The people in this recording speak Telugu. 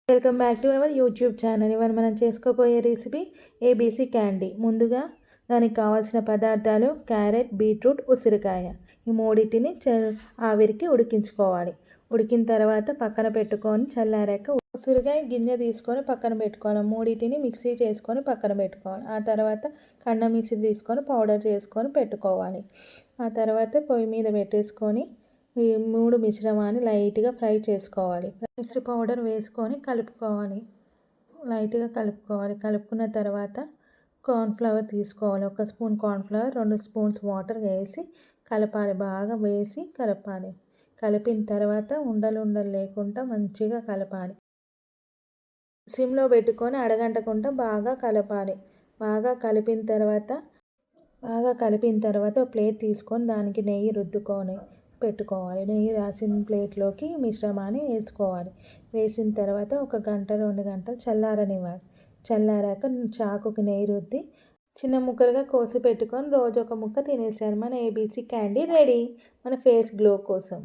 Welcome back to our YouTube channel. ఇవాళ మనం చేసుకోబోయే రెసిపీ ఏబీసీ క్యాండీ. ముందుగా దానికి కావాల్సిన పదార్థాలు క్యారెట్, బీట్రూట్, ఉసిరికాయ. ఈ మూడింటిని ఆవిరికి ఉడికించుకోవాలి. ఉడికిన తర్వాత పక్కన పెట్టుకొని చల్లారాక ఉసిరికాయ గింజ తీసుకొని పక్కన పెట్టుకోవాలి. మూడింటిని మిక్సీ చేసుకొని పక్కన పెట్టుకోవాలి. ఆ తర్వాత కండ మిక్సీ తీసుకొని పౌడర్ చేసుకొని పెట్టుకోవాలి. ఆ తర్వాత పొయ్యి మీద పెట్టేసుకొని ఈ మూడు మిశ్రమాన్ని లైట్గా ఫ్రై చేసుకోవాలి. మిశ్ర పౌడర్ వేసుకొని కలుపుకోవాలి. లైట్గా కలుపుకోవాలి. కలుపుకున్న తర్వాత కార్న్ఫ్లవర్ తీసుకోవాలి. 1 స్పూన్ కార్న్ఫ్లవర్, 2 స్పూన్స్ వాటర్ వేసి కలపాలి. బాగా వేసి కలపాలి. కలిపిన తర్వాత ఉండలు లేకుండా మంచిగా కలపాలి. సిమ్లో పెట్టుకొని అడగంటకుండా బాగా కలపాలి. బాగా కలిపిన తర్వాత ప్లేట్ తీసుకొని దానికి నెయ్యి రుద్దుకొని పెట్టుకోవాలి. నెయ్యి రాసిన ప్లేట్లోకి మిశ్రమాన్ని వేసుకోవాలి. వేసిన తర్వాత 1 గంట 2 గంటలు చల్లారనివ్వాలి. చల్లారాక చాకుకి నెయ్యి రుద్ది చిన్న ముక్కలుగా కోసి పెట్టుకొని రోజు ఒక ముక్క తినేసారు. మన ఏబీసీ క్యాండీ రెడీ మన ఫేస్ గ్లో కోసం.